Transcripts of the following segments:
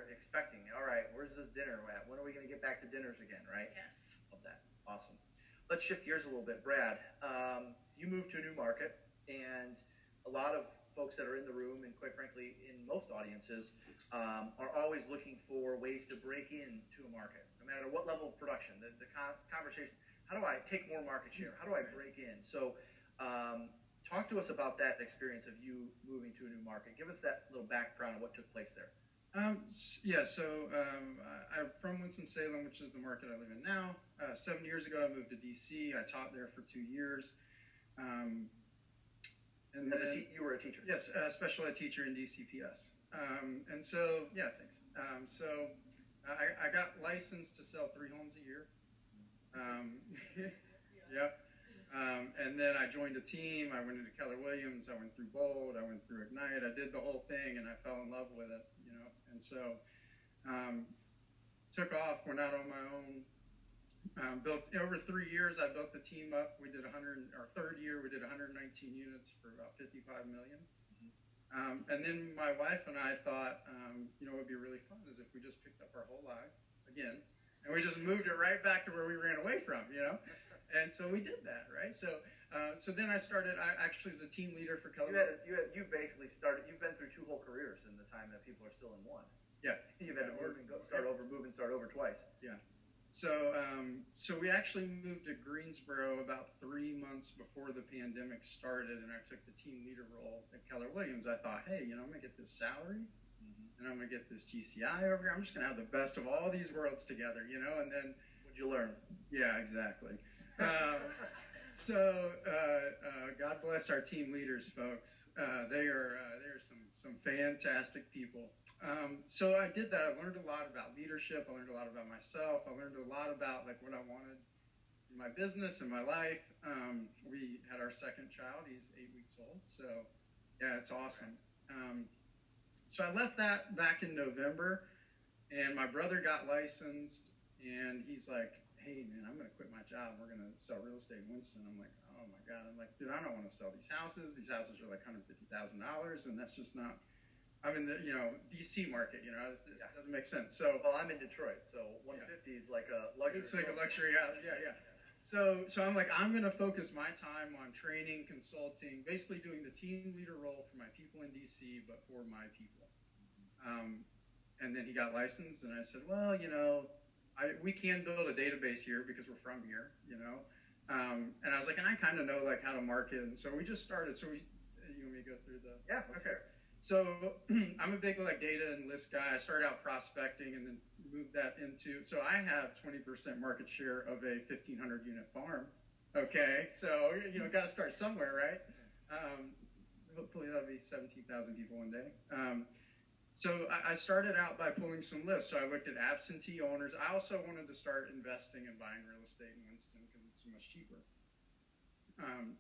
they're expecting. All right, where's this dinner at? When are we going to get back to dinners again, right? Yes. Love that. Awesome. Let's shift gears a little bit. Brad, you moved to a new market, and a lot of folks that are in the room, and quite frankly, in most audiences, are always looking for ways to break into a market, no matter what level of production. The conversation, how do I take more market share? How do I break in? So talk to us about that experience of you moving to a new market. Give us that little background of what took place there. Yeah, so I'm from Winston-Salem, which is the market I live in now. 7 years ago, I moved to DC. I taught there for 2 years. And you were a teacher? Yes, a special ed teacher in DCPS. And so, yeah, thanks. So I got licensed to sell 3 homes a year. Yep. And then I joined a team. I went into Keller Williams. I went through Bold. I went through Ignite. I did the whole thing, and I fell in love with it, you know. And so took off. Went out on my own. Built over 3 years. I built the team up. We did our third year. We did 119 units for about 55 million. And then my wife and I thought, you know, what would be really fun is if we just picked up our whole life again, and we just moved it right back to where we ran away from, you know. And so we did that, right? So then I started. I actually was a team leader for Keller. You basically started. You've been through 2 whole careers in the time that people are still in one. Yeah. You've had to start over twice. Yeah. So we actually moved to Greensboro about 3 months before the pandemic started, and I took the team leader role at Keller Williams. I thought, hey, you know, I'm gonna get this salary, and I'm gonna get this GCI over here. I'm just gonna have the best of all these worlds together, you know. And then what'd you learn? Yeah, exactly. God bless our team leaders, folks. They are some fantastic people. So I did that. I learned a lot about leadership. I learned a lot about myself. I learned a lot about like what I wanted in my business and my life. We had our second child. He's 8 weeks old. So yeah, it's awesome. So I left that back in November, and my brother got licensed, and he's like, hey man, I'm gonna quit my job. We're gonna sell real estate in Winston. I'm like, oh my God. I'm like, dude, I don't want to sell these houses. These houses are like $150,000, and that's just not. I'm in the DC market, you know. It doesn't make sense. So well, I'm in Detroit, so 150 is like a luxury. It's like a luxury house. Yeah. So I'm like, I'm gonna focus my time on training, consulting, basically doing the team leader role for my people in DC, but for my people. And then he got licensed, and I said, well, you know. We can build a database here because we're from here, you know. And I was like, and I kind of know like how to market, and so we just started. So you want me to go through the? Yeah. Okay. So I'm a big like data and list guy. I started out prospecting and then moved that into. So I have 20% market share of a 1,500 unit farm. Okay. So you know, got to start somewhere, right? Hopefully that'll be 17,000 people one day. So I started out by pulling some lists. So I looked at absentee owners. I also wanted to start investing and buying real estate in Winston because it's so much cheaper.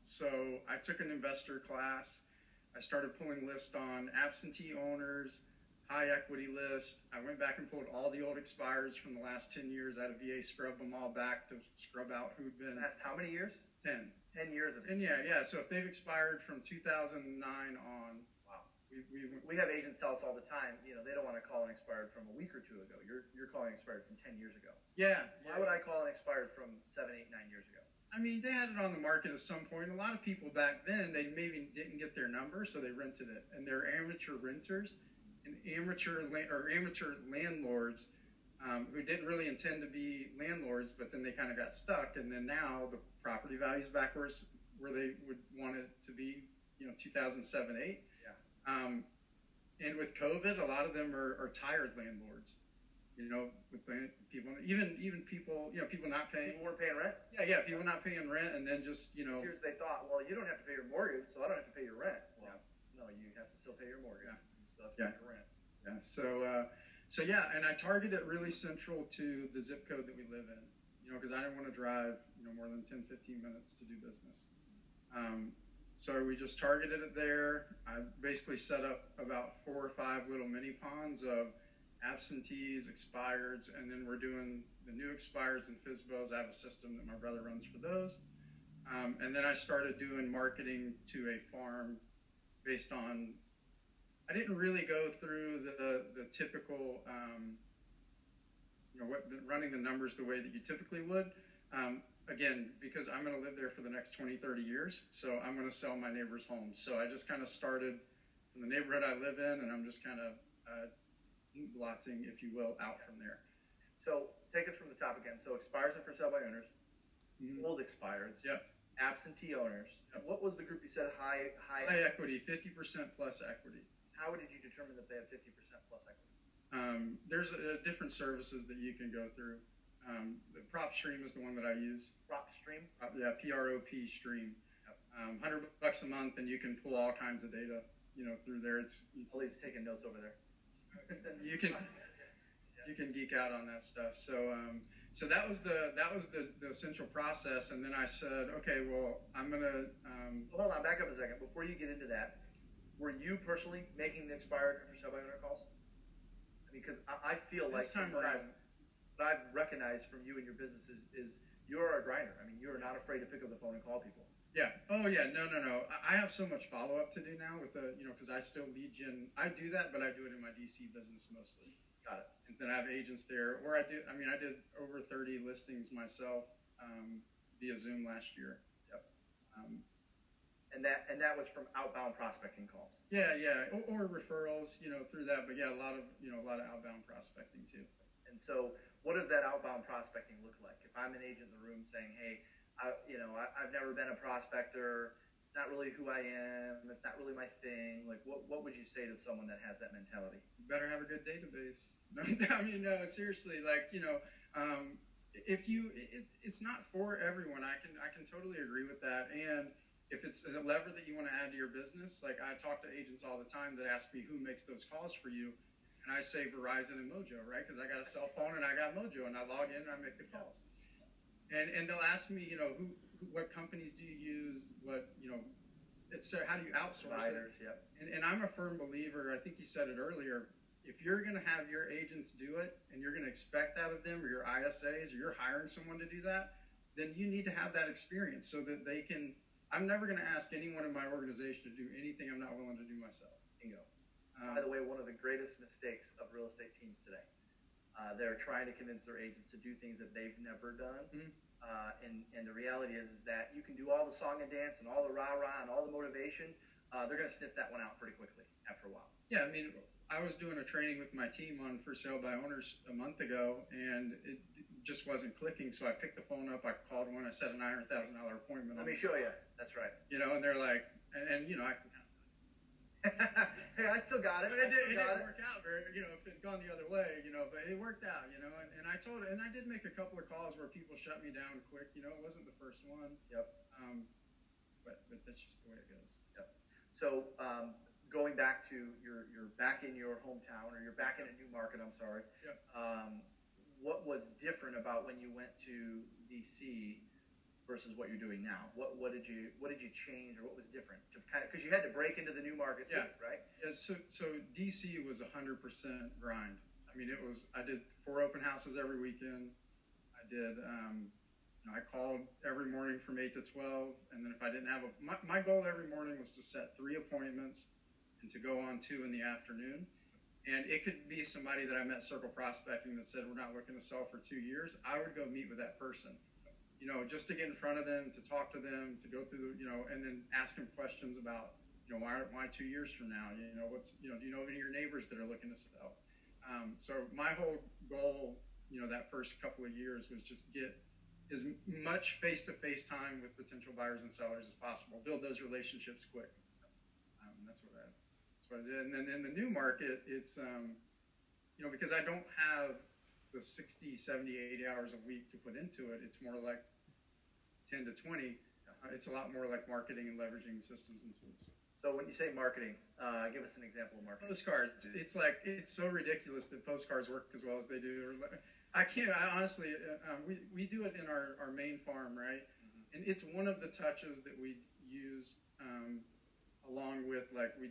So I took an investor class. I started pulling lists on absentee owners, high equity list. I went back and pulled all the old expires from the last 10 years out of VA, scrubbed them all back to scrub out who'd been. Last how many years? 10. 10 years of it. And yeah. So if they've expired from 2009 on. We have agents tell us all the time, you know, they don't want to call an expired from a week or 2 ago. You're calling expired from 10 years ago. Yeah. Why would I call an expired from 7, 8, 9 years ago? I mean, they had it on the market at some point. A lot of people back then, they maybe didn't get their number, so they rented it. And they're amateur renters and amateur landlords who didn't really intend to be landlords, but then they kind of got stuck. And then now the property value's back where they would want it to be, you know, 2007, 8. And with COVID, a lot of them are tired landlords. You know, with people, even people, you know, people not paying. People weren't paying rent? Yeah, people not paying rent, and then just, you know. Here's they thought, well, you don't have to pay your mortgage, so I don't have to pay your rent. Well, no, you have to still pay your mortgage. Yeah. You still have to pay your rent. Yeah. So yeah, and I target it really central to the zip code that we live in. You know, because I didn't want to drive, you know, more than 10, 15 minutes to do business. So we just targeted it there. I basically set up about 4 or 5 little mini ponds of absentees, expireds, and then we're doing the new expireds and FSBOs. I have a system that my brother runs for those. And then I started doing marketing to a farm based on I didn't really go through the typical, running the numbers the way that you typically would. Again, because I'm going to live there for the next 20, 30 years, so I'm going to sell my neighbor's home. So I just kind of started from the neighborhood I live in, and I'm just kind of blotting, if you will, out from there. So take us from the top again. So expires and for sale by owners, old expireds, Yep. absentee owners. What was the group you said? High equity, 50% plus equity. How did you determine that they have 50% plus equity? There's different services that you can go through. The PropStream is the one that I use. PropStream? Yeah, PROP Stream. Yep. $100 a month, and you can pull all kinds of data, through there. Police taking notes over there. You can geek out on that stuff. So that was the essential process, and then I said, okay, well, I'm gonna. Hold on, back up a second. Before you get into that, were you personally making the expired and for sale by owner calls? Because I feel like what I've recognized from you and your business is you're a grinder. I mean, you're not afraid to pick up the phone and call people. Yeah. Oh, yeah. No. I have so much follow up to do now with because I still lead gen. I do that, but I do it in my DC business mostly. Got it. And then I have agents there, or I did over 30 listings myself via Zoom last year. Yep. And that was from outbound prospecting calls. Yeah, or referrals, through that. But yeah, a lot of outbound prospecting too. And so, what does that outbound prospecting look like? If I'm an agent in the room saying, "Hey, I've never been a prospector. It's not really who I am. It's not really my thing." Like, what would you say to someone that has that mentality? You better have a good database. I mean, no, seriously. Like, it's not for everyone. I can totally agree with that. And if it's a lever that you want to add to your business, like I talk to agents all the time that ask me who makes those calls for you. And I say Verizon and Mojo, right? Because I got a cell phone and I got Mojo, and I log in and I make the calls. And they'll ask me, what companies do you use? How do you outsource Providers, it? Yep. And I'm a firm believer. I think you said it earlier. If you're going to have your agents do it, and you're going to expect that of them, or your ISAs, or you're hiring someone to do that, then you need to have that experience so that they can. I'm never going to ask anyone in my organization to do anything I'm not willing to do myself. Bingo. By the way, one of the greatest mistakes of real estate teams today, they're trying to convince their agents to do things that they've never done. Mm-hmm. And the reality is that you can do all the song and dance and all the rah-rah and all the motivation. They're going to sniff that one out pretty quickly after a while. Yeah, I mean, I was doing a training with my team on for sale by owners a month ago, and it just wasn't clicking. So I picked the phone up, I called one, I set a $900,000 appointment. Let me show you. That's right. And they're like, and I can. Hey, I still got it. But it didn't work out very, if it had gone the other way, but it worked out, and I told it, and I did make a couple of calls where people shut me down quick, it wasn't the first one. Yep. But that's just the way it goes. Yep. So, going back to you're back in your hometown, or you're back in a new market, I'm sorry. Yep. What was different about when you went to DC versus what you're doing now? What did you change, or what was different to because you had to break into the new market too, right? Yeah. So DC was 100% grind. I mean, I did 4 open houses every weekend. I did. I called every morning from 8 to 12, and then if I didn't have my goal every morning was to set 3 appointments and to go on 2 in the afternoon. And it could be somebody that I met circle prospecting that said, we're not looking to sell for 2 years. I would go meet with that person. Just to get in front of them, to talk to them, to go through, and then ask them questions about, why 2 years from now? Do you know any of your neighbors that are looking to sell? So my whole goal, that first couple of years was just get as much face-to-face time with potential buyers and sellers as possible. Build those relationships quick. That's what I did. And then in the new market, it's, because I don't have the 60, 70, 80 hours a week to put into it, it's more like 10 to 20. It's a lot more like marketing and leveraging systems and tools. So when you say marketing, give us an example of marketing. Postcards. It's so ridiculous that postcards work as well as they do. I honestly, we do it in our main farm, right? Mm-hmm. And it's one of the touches that we use along with we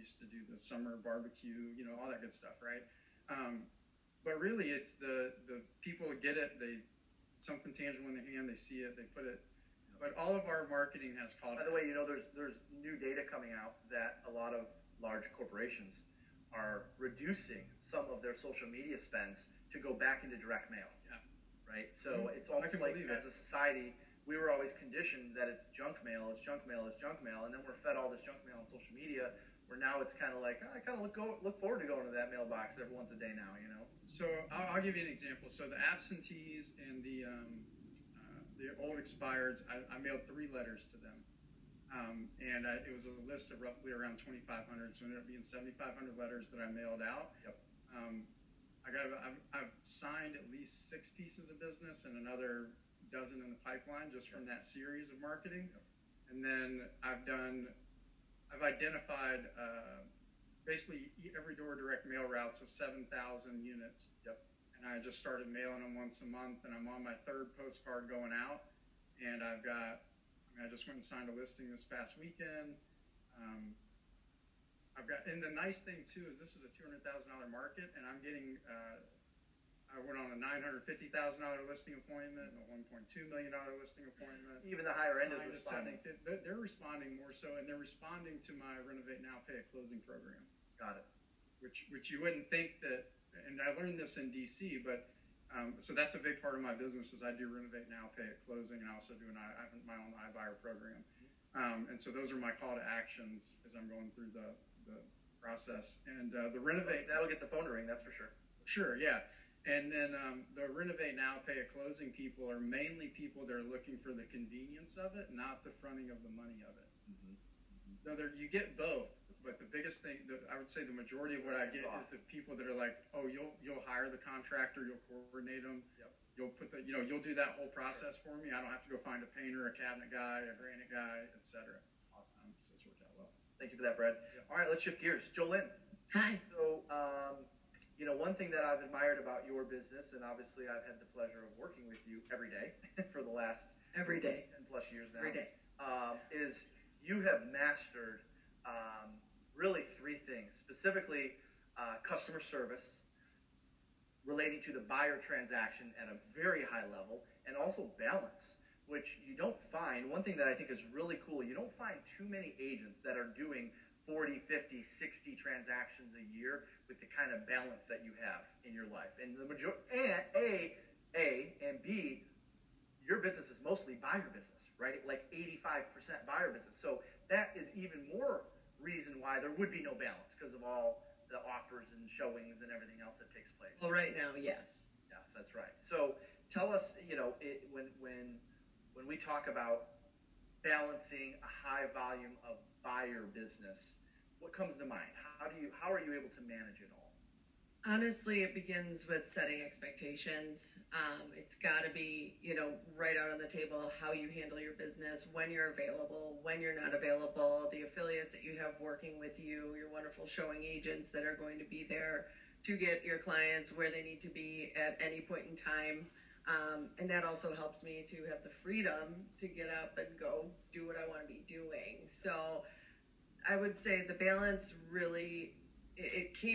used to do the summer barbecue, all that good stuff, right? But really, it's the people get it. It's something tangible in their hand. They see it. They put it. But all of our marketing has called. By the way, there's new data coming out that a lot of large corporations are reducing some of their social media spends to go back into direct mail. Yeah. Right? So it's almost like as a society, we were always conditioned that it's junk mail, it's junk mail, it's junk mail, and then we're fed all this junk mail on social media. Where now it's kind of like, oh, I kind of look forward to going to that mailbox every once a day now, you know. So I'll give you an example. So the absentees and the old expireds, I mailed 3 letters to them. It was a list of roughly around 2,500, so it ended up being 7,500 letters that I mailed out. Yep. I've signed at least 6 pieces of business and another dozen in the pipeline just from that series of marketing. Yep. And then I've identified basically every door direct mail routes of 7,000 units. Yep. And I just started mailing them once a month, and I'm on my 3rd postcard going out. And I just went and signed a listing this past weekend. And the nice thing too is this is a $200,000 market, and I'm getting. I went on a $950,000 listing appointment and a $1.2 million listing appointment. Even the higher end is responding. They're responding more so, and they're responding to my Renovate Now, Pay at Closing program. Got it. Which you wouldn't think that, and I learned this in DC, but so that's a big part of my business is I do Renovate Now, Pay at Closing, and I also do I have my own iBuyer program. And so those are my call to actions as I'm going through the process. And the Renovate... That'll get the phone to ring, that's for sure. Sure, yeah. And then the Renovate Now, Pay at Closing people are mainly people that are looking for the convenience of it, not the fronting of the money of it. Now, you get both, but the biggest thing, I would say the majority of what I get is the people that are like, oh, you'll hire the contractor, you'll coordinate them, yep. You'll put you'll do that whole process for me. I don't have to go find a painter, a cabinet guy, a granite guy, etc. Awesome. So it's worked out well. Thank you for that, Brad. Yep. All right, let's shift gears. Jolynn. Hi. So, one thing that I've admired about your business, and obviously I've had the pleasure of working with you every day for the last every day 10 plus years now. Every day. Is you have mastered really 3 things, specifically customer service, relating to the buyer transaction at a very high level, and also balance, which you don't find. One thing that I think is really cool, you don't find too many agents that are doing 40, 50, 60 transactions a year with the kind of balance that you have in your life. And the majority, and B, your business is mostly buyer business, right? Like 85% buyer business. So that is even more reason why there would be no balance because of all the offers and showings and everything else that takes place. Well, right now, yes. Yes, that's right. So tell us, when we talk about balancing a high volume of buyer business, what comes to mind? How are you able to manage it all? Honestly, it begins with setting expectations. It's got to be, right out on the table how you handle your business, when you're available, when you're not available, the affiliates that you have working with you, your wonderful showing agents that are going to be there to get your clients where they need to be at any point in time. And that also helps me to have the freedom to get up and go do what I want to be doing. So I would say the balance really, it came